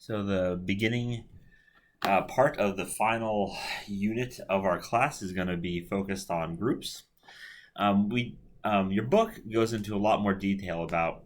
So the beginning part of the final unit of our class is going to be focused on groups. Your book goes into a lot more detail about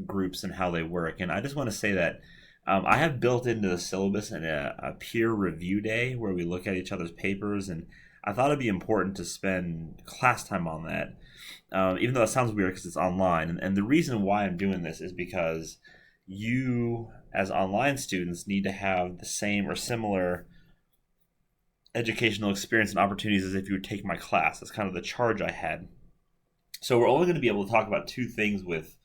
groups and how they work, and I just want to say that I have built into the syllabus a peer review day where we look at each other's papers, and I thought it'd be important to spend class time on that, even though it sounds weird because it's online. And the reason why I'm doing this is because you, as online students, need to have the same or similar educational experience and opportunities as if you would take my class. That's kind of the charge I had. So we're only going to be able to talk about two things with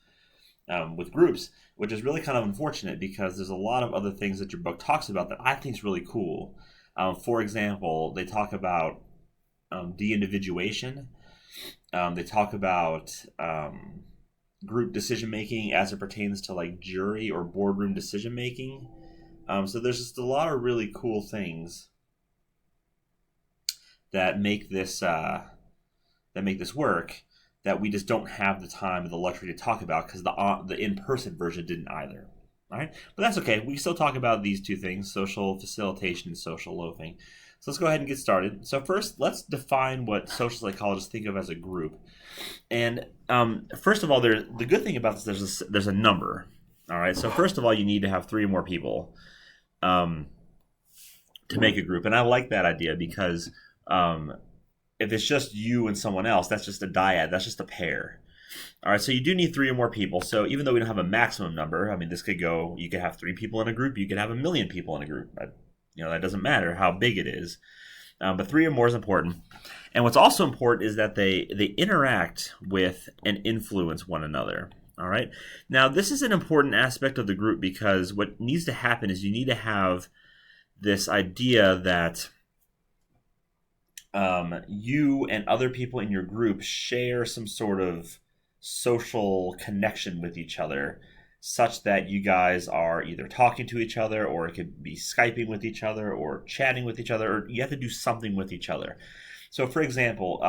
groups, which is really kind of unfortunate because there's a lot of other things that your book talks about that I think is really cool. For example, they talk about de-individuation. They talk about group decision making as it pertains to like jury or boardroom decision making. So there's just a lot of really cool things that make this work that we just don't have the time or the luxury to talk about because the in-person version didn't either. All right, but that's okay. We still talk about these two things: social facilitation and social loafing. So let's go ahead and get started. So first, let's define what social psychologists think of as a group. And first of all, the good thing about this, there's a number. All right. So first of all, you need to have three or more people to make a group, and I like that idea because if it's just you and someone else, that's just a dyad. That's just a pair. All right, so you do need three or more people. So even though we don't have a maximum number, I mean, this could go. You could have 3 people in a group. You could have 1,000,000 people in a group. That doesn't matter how big it is. But 3 or more is important. And what's also important is that they interact with and influence one another. All right. Now, this is an important aspect of the group because what needs to happen is you need to have this idea that you and other people in your group share some sort of social connection with each other such that you guys are either talking to each other, or it could be Skyping with each other, or chatting with each other, or you have to do something with each other. So for example,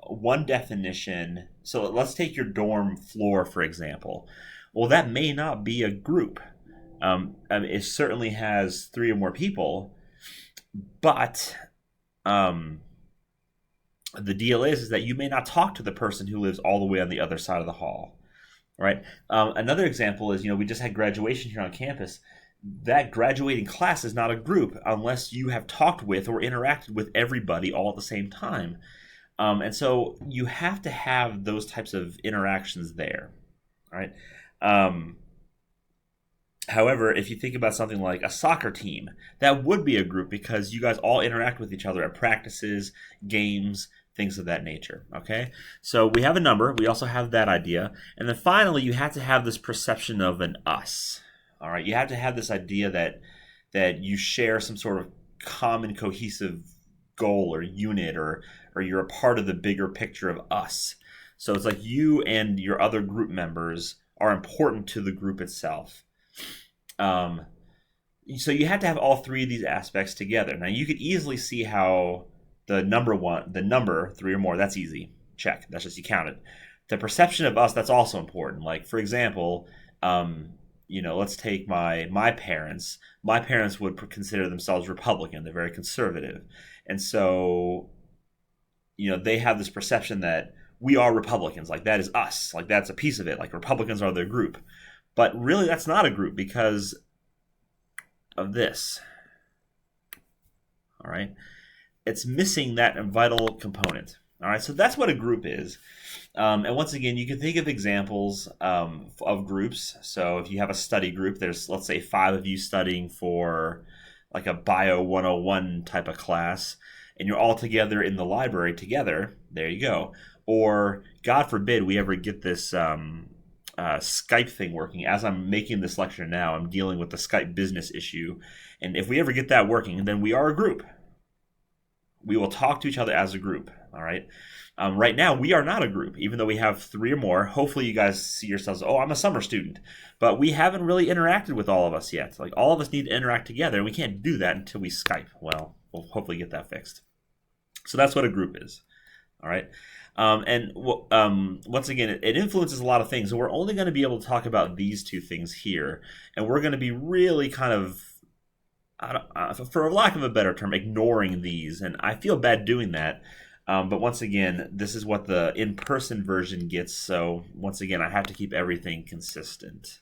one definition, so let's take your dorm floor for example. Well, that may not be a group. It certainly has 3 or more people, but the deal is that you may not talk to the person who lives all the way on the other side of the hall, right? Another example is, we just had graduation here on campus. That graduating class is not a group unless you have talked with or interacted with everybody all at the same time. And so you have to have those types of interactions there, right? However, if you think about something like a soccer team, that would be a group because you guys all interact with each other at practices, games, things of that nature, okay? So we have a number. We also have that idea. And then finally, you have to have this perception of an us, all right? You have to have this idea that you share some sort of common cohesive goal or unit, or you're a part of the bigger picture of us. So it's like you and your other group members are important to the group itself. So you have to have all 3 of these aspects together. Now you could easily see how the number 3 or more, that's easy. Check. That's just, you count it. The perception of us, that's also important. Like, for example, let's take my parents. My parents would consider themselves Republican. They're very conservative. And so, they have this perception that we are Republicans. Like, that is us. Like, that's a piece of it. Like, Republicans are their group. But really, that's not a group because of this. All right? It's missing that vital component. All right? So that's what a group is. And once again, you can think of examples of groups. So if you have a study group, there's, let's say, 5 of you studying for like a Bio 101 type of class, and you're all together in the library together. There you go. Or, God forbid, we ever get this Skype thing working. As I'm making this lecture now, I'm dealing with the Skype business issue. And if we ever get that working, then we are a group. We will talk to each other as a group. All right. Right now, we are not a group, even though we have 3 or more. Hopefully, you guys see yourselves, oh, I'm a summer student. But we haven't really interacted with all of us yet. Like, all of us need to interact together, and we can't do that until we Skype. Well, we'll hopefully get that fixed. So that's what a group is. All right. Once again, it influences a lot of things. So we're only going to be able to talk about these two things here, and we're going to be really kind of, for lack of a better term, ignoring these. And I feel bad doing that. But once again, this is what the in-person version gets. So once again, I have to keep everything consistent.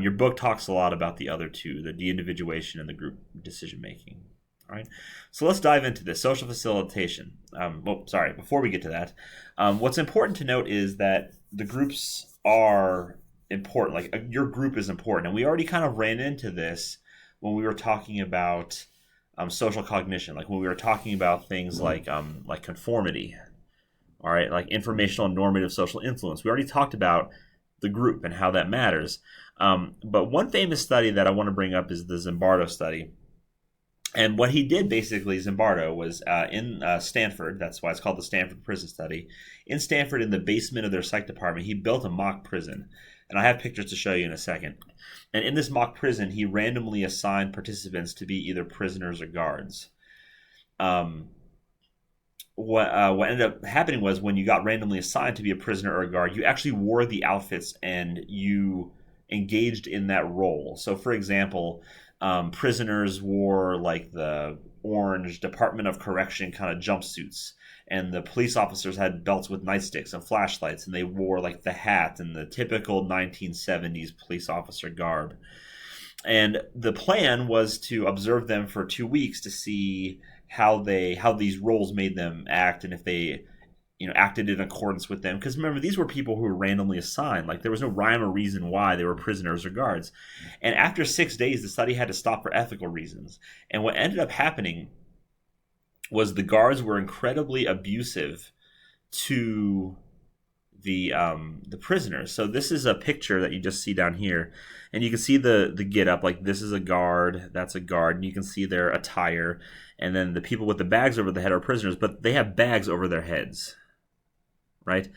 Your book talks a lot about the other two, the de-individuation and the group decision making. All right, so let's dive into this social facilitation. Before we get to that, what's important to note is that the groups are important. Like your group is important, and we already kind of ran into this when we were talking about social cognition, like when we were talking about things like conformity. All right, like informational and normative social influence. We already talked about the group and how that matters. But one famous study that I want to bring up is the Zimbardo study. And what he did basically, Zimbardo, was in Stanford. That's why it's called the Stanford Prison Study. In Stanford, in the basement of their psych department, he built a mock prison. And I have pictures to show you in a second. And in this mock prison, he randomly assigned participants to be either prisoners or guards. What ended up happening was when you got randomly assigned to be a prisoner or a guard, you actually wore the outfits and you engaged in that role. So, for example, prisoners wore like the orange Department of Correction kind of jumpsuits, and the police officers had belts with nightsticks and flashlights, and they wore like the hat and the typical 1970s police officer garb. And the plan was to observe them for 2 weeks to see how these roles made them act, and if they acted in accordance with them. Because remember, these were people who were randomly assigned. Like, there was no rhyme or reason why they were prisoners or guards. And after 6 days, the study had to stop for ethical reasons. And what ended up happening was the guards were incredibly abusive to the prisoners. So this is a picture that you just see down here, and you can see the get up. Like, this is a guard, that's a guard, and you can see their attire. And then the people with the bags over the head are prisoners, but they have bags over their heads, right?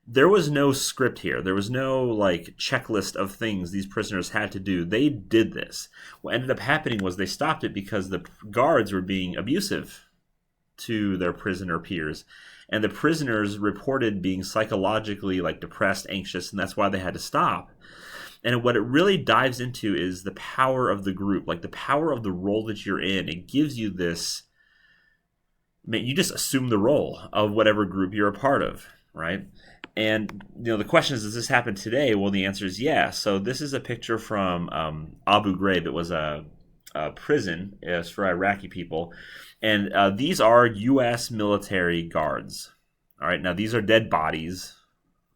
There was no script here. There was no like checklist of things these prisoners had to do. They did this. What ended up happening was they stopped it because the guards were being abusive to their prisoner peers. And the prisoners reported being psychologically like depressed, anxious, and that's why they had to stop. And what it really dives into is the power of the group, like the power of the role that you're in. It gives you this, you just assume the role of whatever group you're a part of, right? And the question is, does this happen today? Well, the answer is yes. So this is a picture from Abu Ghraib. It was a prison. It was for Iraqi people. And these are U.S. military guards. All right, now these are dead bodies.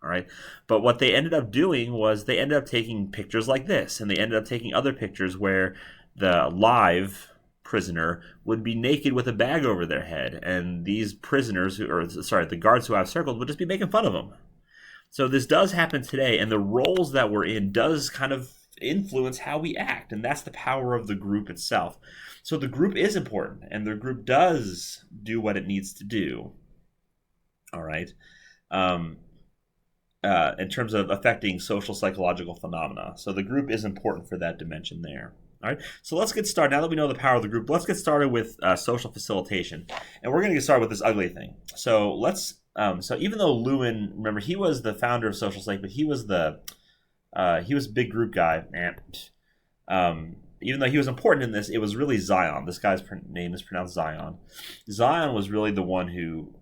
All right, but what they ended up doing was they ended up taking pictures like this, and they ended up taking other pictures where the live prisoner would be naked with a bag over their head, and these prisoners, the guards who I've circled, would just be making fun of them. So this does happen today, and the roles that we're in does kind of influence how we act, and that's the power of the group itself. So the group is important, and the group does do what it needs to do. All right. In terms of affecting social psychological phenomena. So the group is important for that dimension there. All right, so let's get started. Now that we know the power of the group, let's get started with social facilitation. And we're going to get started with this ugly thing. So so even though Lewin, remember, he was the founder of social psych, but he was a big group guy. Even though he was important in this, it was really Zion. This guy's name is pronounced Zion. Zion was really the one who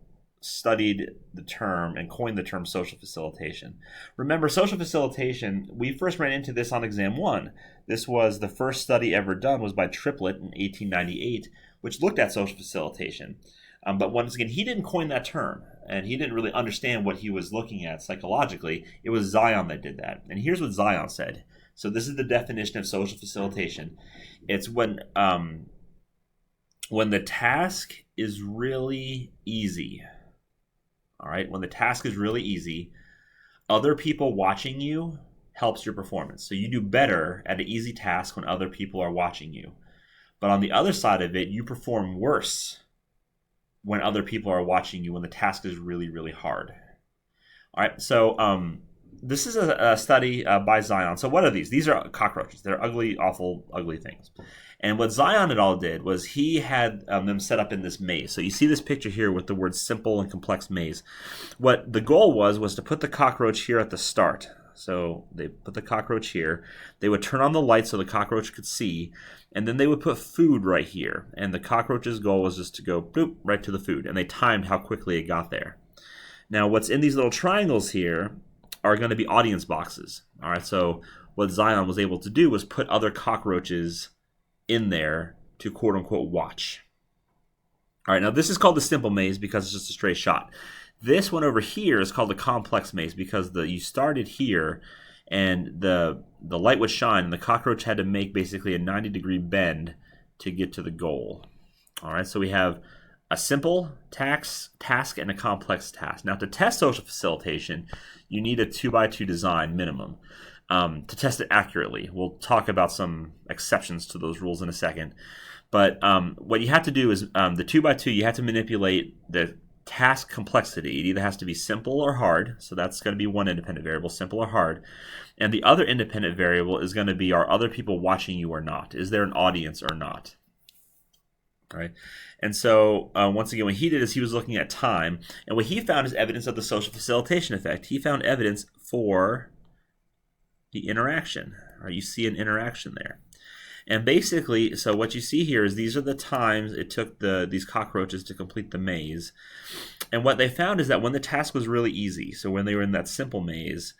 studied the term and coined the term social facilitation. Remember, social facilitation, we first ran into this on exam 1. This was the first study ever done, was by Triplett in 1898, which looked at social facilitation. But once again, he didn't coin that term, and he didn't really understand what he was looking at psychologically. It was Zion that did that. And here's what Zion said. So this is the definition of social facilitation. It's when the task is really easy. All right, when the task is really easy, other people watching you helps your performance. So you do better at an easy task when other people are watching you. But on the other side of it, you perform worse when other people are watching you when the task is really, really hard. All right, so this is a study by Zion. So what are these? These are cockroaches. They're ugly, awful, ugly things. And what Zion et al. Did was he had them set up in this maze. So you see this picture here with the word simple and complex maze. What the goal was to put the cockroach here at the start. So they put the cockroach here. They would turn on the light so the cockroach could see. And then they would put food right here. And the cockroach's goal was just to go boop, right to the food. And they timed how quickly it got there. Now what's in these little triangles here are going to be audience boxes. All right, so what Zion was able to do was put other cockroaches in there to quote unquote watch. All right, now this is called the simple maze because it's just a straight shot. This one over here is called the complex maze because you started here and the light would shine and the cockroach had to make basically a 90-degree bend to get to the goal. All right, so we have a simple task and a complex task. Now to test social facilitation, you need a 2x2 design minimum to test it accurately. We'll talk about some exceptions to those rules in a second. But what you have to do is the 2x2, you have to manipulate the task complexity. It either has to be simple or hard. So that's going to be one independent variable, simple or hard. And the other independent variable is going to be, are other people watching you or not? Is there an audience or not? All right. And so once again, what he did is he was looking at time, and what he found is evidence of the social facilitation effect. He found evidence for the interaction. All right, you see an interaction there. And basically, so what you see here is these are the times it took these cockroaches to complete the maze. And what they found is that when the task was really easy, so when they were in that simple maze,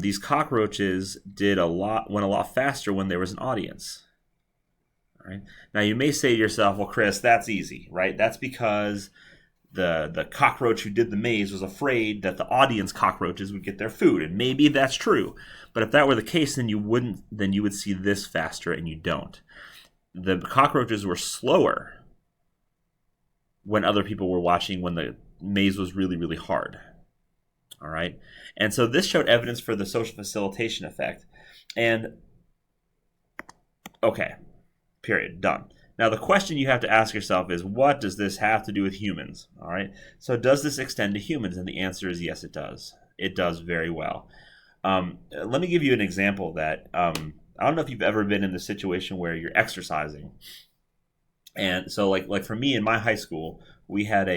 these cockroaches went a lot faster when there was an audience. Right? Now you may say to yourself, well, Chris, that's easy, right? That's because the cockroach who did the maze was afraid that the audience cockroaches would get their food, and maybe that's true. But if that were the case, then you would see this faster, and you don't. The cockroaches were slower when other people were watching when the maze was really, really hard. All right, and so this showed evidence for the social facilitation effect, and okay. Period. Done. Now the question you have to ask yourself is, what does this have to do with humans? All right. So does this extend to humans? And the answer is yes, it does. It does very well. Let me give you an example of that. I don't know if you've ever been in the situation where you're exercising. And so like for me in my high school, we had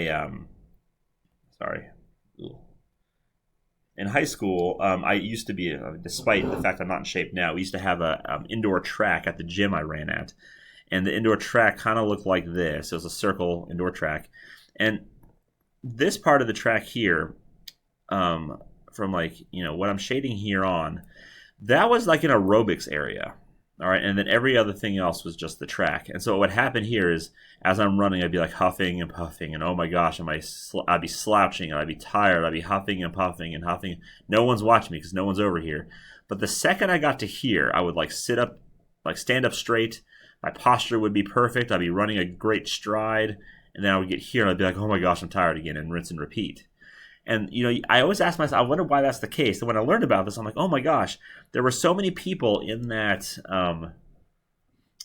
in high school, I used to be, despite the fact I'm not in shape now, we used to have a indoor track at the gym I ran at. And the indoor track kind of looked like this. It was a circle indoor track. And this part of the track here, from what I'm shading here on, that was like an aerobics area. All right, and then every other thing else was just the track. And so what would happen here is, as I'm running, I'd be like huffing and puffing, and oh my gosh, I'd be slouching, and I'd be tired, I'd be huffing and puffing and huffing. No one's watching me because no one's over here. But the second I got to here, I would stand up straight. My posture would be perfect. I'd be running a great stride, and then I would get here, and I'd be like, oh my gosh, I'm tired again, and rinse and repeat. And, I always ask myself, I wonder why that's the case. And when I learned about this, I'm like, oh my gosh, there were so many people in that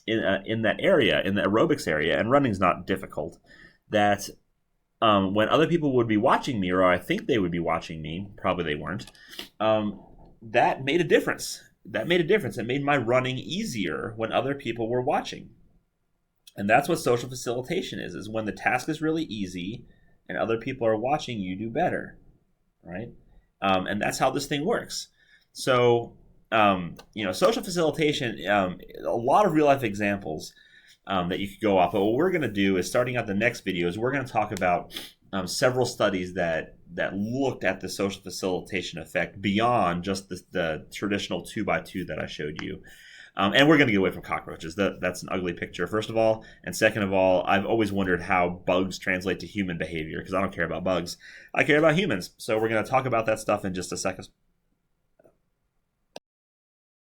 in that area, in the aerobics area, and running's not difficult, that when other people would be watching me, or I think they would be watching me, probably they weren't, that made a difference. That made a difference. It made my running easier when other people were watching. And that's what social facilitation is when the task is really easy and other people are watching, you do better, right? And that's how this thing works. So, social facilitation, a lot of real life examples that you could go off. But what we're going to do is, starting out the next video, is we're going to talk about several studies that looked at the social facilitation effect beyond just the traditional 2x2 that I showed you. And we're going to get away from cockroaches. That's an ugly picture, first of all. And second of all, I've always wondered how bugs translate to human behavior, because I don't care about bugs. I care about humans. So we're going to talk about that stuff in just a second.